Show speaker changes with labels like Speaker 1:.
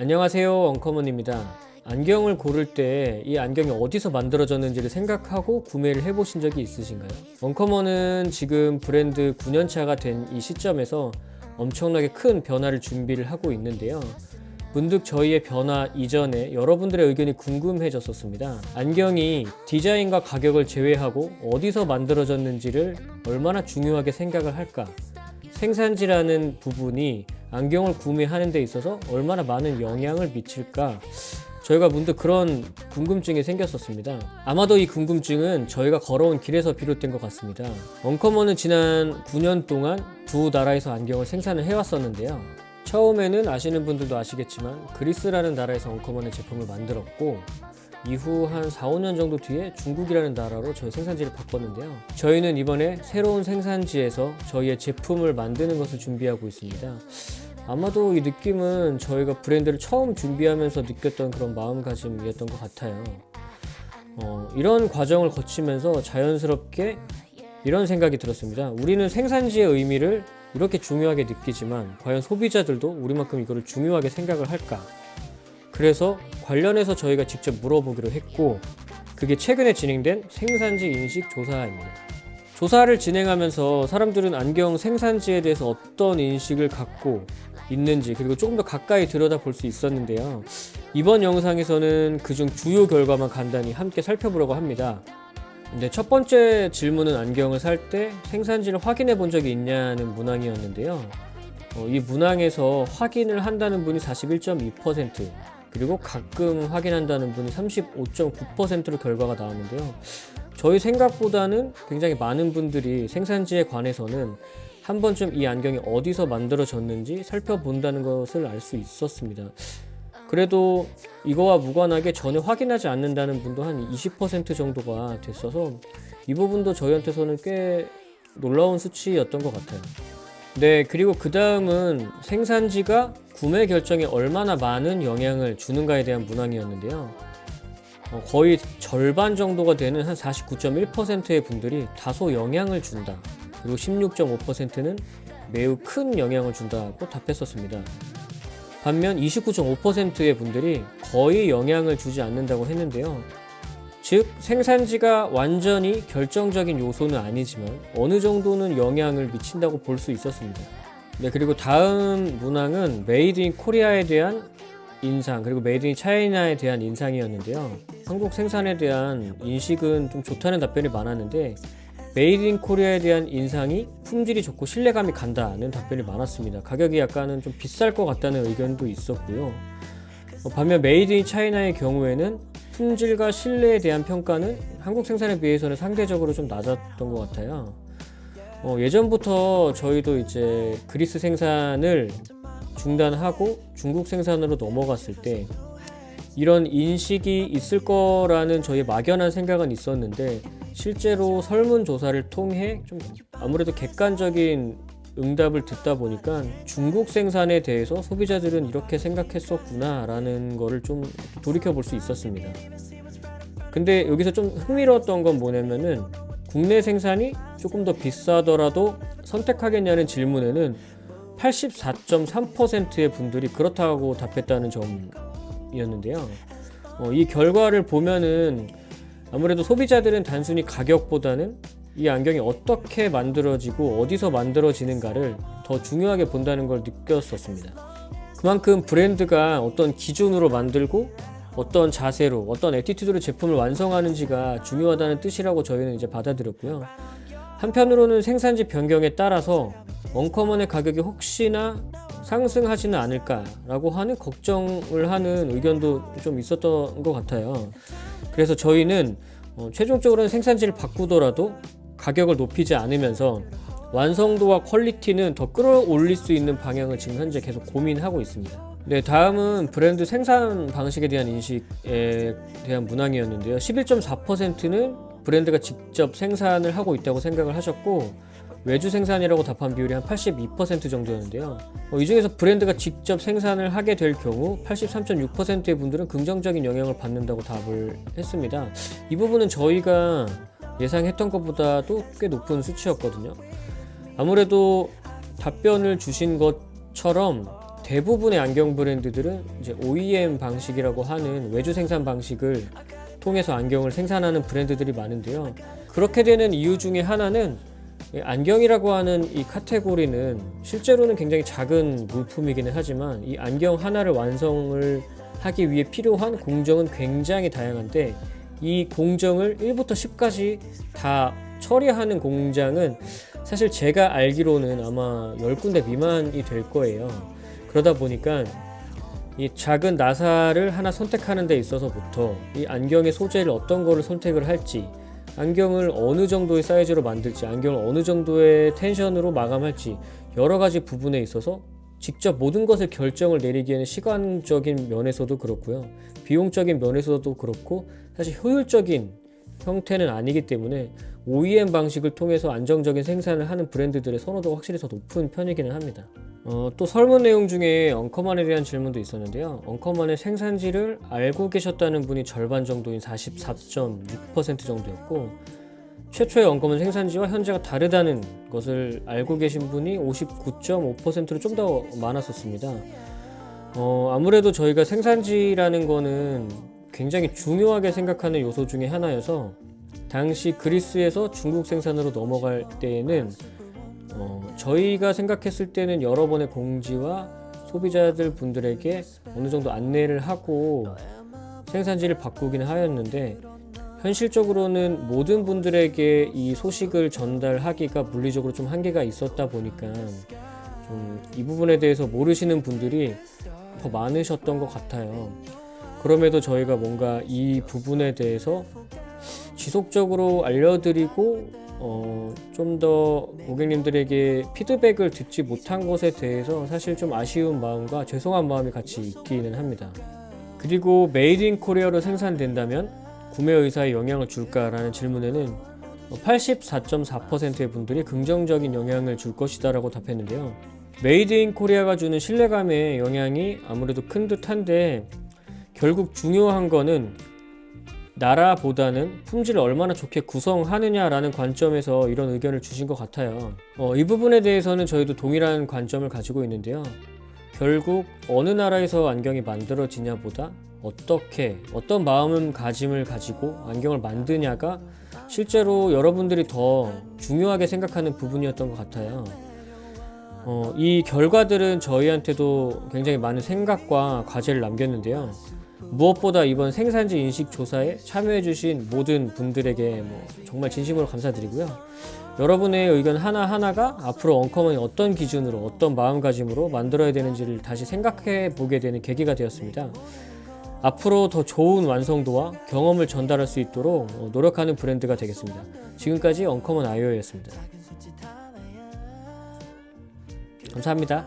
Speaker 1: 안녕하세요, 엉커먼입니다. 안경을 고를 때 이 안경이 어디서 만들어졌는지를 생각하고 구매를 해보신 적이 있으신가요? 엉커먼은 지금 브랜드 9년차가 된 이 시점에서 엄청나게 큰 변화를 준비를 하고 있는데요. 문득 저희의 변화 이전에 여러분들의 의견이 궁금해졌었습니다. 안경이 디자인과 가격을 제외하고 어디서 만들어졌는지를 얼마나 중요하게 생각을 할까? 생산지라는 부분이 안경을 구매하는 데 있어서 얼마나 많은 영향을 미칠까? 저희가 문득 그런 궁금증이 생겼었습니다. 아마도 이 궁금증은 저희가 걸어온 길에서 비롯된 것 같습니다. 엉커먼은 지난 9년 동안 두 나라에서 안경을 생산을 해왔었는데요. 처음에는 아시는 분들도 아시겠지만 그리스라는 나라에서 엉커먼의 제품을 만들었고, 이후 한 4, 5년 정도 뒤에 중국이라는 나라로 저희 생산지를 바꿨는데요. 저희는 이번에 새로운 생산지에서 저희의 제품을 만드는 것을 준비하고 있습니다. 아마도 이 느낌은 저희가 브랜드를 처음 준비하면서 느꼈던 그런 마음가짐이었던 것 같아요. 이런 과정을 거치면서 자연스럽게 이런 생각이 들었습니다. 우리는 생산지의 의미를 이렇게 중요하게 느끼지만 과연 소비자들도 우리만큼 이거를 중요하게 생각을 할까? 그래서 관련해서 저희가 직접 물어보기로 했고, 그게 최근에 진행된 생산지 인식 조사입니다. 조사를 진행하면서 사람들은 안경 생산지에 대해서 어떤 인식을 갖고 있는지, 그리고 조금 더 가까이 들여다볼 수 있었는데요. 이번 영상에서는 그중 주요 결과만 간단히 함께 살펴보려고 합니다. 근데 첫 번째 질문은 안경을 살 때 생산지를 확인해 본 적이 있냐는 문항이었는데요. 이 문항에서 확인을 한다는 분이 41.2%, 그리고 가끔 확인한다는 분이 35.9%로 결과가 나왔는데요. 저희 생각보다는 굉장히 많은 분들이 생산지에 관해서는 한 번쯤 이 안경이 어디서 만들어졌는지 살펴본다는 것을 알 수 있었습니다. 그래도 이거와 무관하게 전혀 확인하지 않는다는 분도 한 20% 정도가 됐어서 이 부분도 저희한테서는 꽤 놀라운 수치였던 것 같아요. 네, 그리고 그 다음은 생산지가 구매 결정에 얼마나 많은 영향을 주는가에 대한 문항이었는데요. 거의 절반 정도가 되는 한 49.1%의 분들이 다소 영향을 준다, 그리고 16.5%는 매우 큰 영향을 준다고 답했었습니다. 반면 29.5%의 분들이 거의 영향을 주지 않는다고 했는데요. 즉, 생산지가 완전히 결정적인 요소는 아니지만 어느 정도는 영향을 미친다고 볼 수 있었습니다. 네, 그리고 다음 문항은 메이드 인 코리아에 대한 인상, 그리고 메이드 인 차이나에 대한 인상이었는데요. 한국 생산에 대한 인식은 좀 좋다는 답변이 많았는데, 메이드 인 코리아에 대한 인상이 품질이 좋고 신뢰감이 간다는 답변이 많았습니다. 가격이 약간은 좀 비쌀 것 같다는 의견도 있었고요. 반면 메이드 인 차이나의 경우에는 품질과 신뢰에 대한 평가는 한국 생산에 비해서는 상대적으로 좀 낮았던 것 같아요. 예전부터 저희도 이제 그리스 생산을 중단하고 중국 생산으로 넘어갔을 때 이런 인식이 있을 거라는 저희의 막연한 생각은 있었는데, 실제로 설문조사를 통해 좀 아무래도 객관적인 응답을 듣다 보니까 중국 생산에 대해서 소비자들은 이렇게 생각했었구나 라는 거를 좀 돌이켜 볼 수 있었습니다. 근데 여기서 좀 흥미로웠던 건 뭐냐면은, 국내 생산이 조금 더 비싸더라도 선택하겠냐는 질문에는 84.3%의 분들이 그렇다고 답했다는 점이었는데요. 이 결과를 보면은 아무래도 소비자들은 단순히 가격보다는 이 안경이 어떻게 만들어지고 어디서 만들어지는가를 더 중요하게 본다는 걸 느꼈었습니다. 그만큼 브랜드가 어떤 기준으로 만들고 어떤 자세로, 어떤 애티튜드로 제품을 완성하는지가 중요하다는 뜻이라고 저희는 이제 받아들였고요. 한편으로는 생산지 변경에 따라서 엉커먼의 가격이 혹시나 상승하지는 않을까라고 하는 걱정을 하는 의견도 좀 있었던 것 같아요. 그래서 저희는 최종적으로는 생산지를 바꾸더라도 가격을 높이지 않으면서 완성도와 퀄리티는 더 끌어올릴 수 있는 방향을 지금 현재 계속 고민하고 있습니다. 네, 다음은 브랜드 생산 방식에 대한 인식에 대한 문항이었는데요. 11.4%는 브랜드가 직접 생산을 하고 있다고 생각을 하셨고, 외주 생산이라고 답한 비율이 한 82% 정도였는데요. 이 중에서 브랜드가 직접 생산을 하게 될 경우 83.6%의 분들은 긍정적인 영향을 받는다고 답을 했습니다. 이 부분은 저희가 예상했던 것보다도 꽤 높은 수치였거든요. 아무래도 답변을 주신 것처럼 대부분의 안경 브랜드들은 이제 OEM 방식이라고 하는 외주 생산 방식을 통해서 안경을 생산하는 브랜드들이 많은데요. 그렇게 되는 이유 중에 하나는 안경이라고 하는 이 카테고리는 실제로는 굉장히 작은 물품이기는 하지만 이 안경 하나를 완성을 하기 위해 필요한 공정은 굉장히 다양한데 이 공정을 1부터 10까지 다 처리하는 공장은 사실 제가 알기로는 아마 10군데 미만이 될 거예요. 그러다 보니까 이 작은 나사를 하나 선택하는 데 있어서부터 이 안경의 소재를 어떤 거를 선택을 할지, 안경을 어느 정도의 사이즈로 만들지, 안경을 어느 정도의 텐션으로 마감할지 여러 가지 부분에 있어서 직접 모든 것을 결정을 내리기에는 시간적인 면에서도 그렇고요, 비용적인 면에서도 그렇고 사실 효율적인 형태는 아니기 때문에 OEM 방식을 통해서 안정적인 생산을 하는 브랜드들의 선호도가 확실히 더 높은 편이기는 합니다. 또 설문 내용 중에 엉커먼에 대한 질문도 있었는데요. 엉커먼의 생산지를 알고 계셨다는 분이 절반 정도인 44.6% 정도였고, 최초의 엉커먼 생산지와 현재가 다르다는 것을 알고 계신 분이 59.5%로 좀 더 많았었습니다. 아무래도 저희가 생산지라는 거는 굉장히 중요하게 생각하는 요소 중에 하나여서 당시 그리스에서 중국 생산으로 넘어갈 때에는 저희가 생각했을 때는 여러 번의 공지와 소비자들 분들에게 어느 정도 안내를 하고 생산지를 바꾸긴 하였는데, 현실적으로는 모든 분들에게 이 소식을 전달하기가 물리적으로 좀 한계가 있었다 보니까 좀 이 부분에 대해서 모르시는 분들이 더 많으셨던 것 같아요. 그럼에도 저희가 뭔가 이 부분에 대해서 지속적으로 알려드리고 좀 더 고객님들에게 피드백을 듣지 못한 것에 대해서 사실 좀 아쉬운 마음과 죄송한 마음이 같이 있기는 합니다. 그리고 메이드 인 코리아로 생산된다면 구매 의사에 영향을 줄까라는 질문에는 84.4%의 분들이 긍정적인 영향을 줄 것이다 라고 답했는데요. 메이드 인 코리아가 주는 신뢰감의 영향이 아무래도 큰 듯한데, 결국 중요한 거는 나라보다는 품질을 얼마나 좋게 구성하느냐라는 관점에서 이런 의견을 주신 것 같아요. 이 부분에 대해서는 저희도 동일한 관점을 가지고 있는데요. 결국 어느 나라에서 안경이 만들어지냐보다 어떤 마음가짐을 가지고 안경을 만드냐가 실제로 여러분들이 더 중요하게 생각하는 부분이었던 것 같아요. 이 결과들은 저희한테도 굉장히 많은 생각과 과제를 남겼는데요. 무엇보다 이번 생산지 인식 조사에 참여해주신 모든 분들에게 정말 진심으로 감사드리고요. 여러분의 의견 하나하나가 앞으로 엉커먼이 어떤 기준으로, 어떤 마음가짐으로 만들어야 되는지를 다시 생각해 보게 되는 계기가 되었습니다. 앞으로 더 좋은 완성도와 경험을 전달할 수 있도록 노력하는 브랜드가 되겠습니다. 지금까지 엉커먼 아이오였습니다. 감사합니다.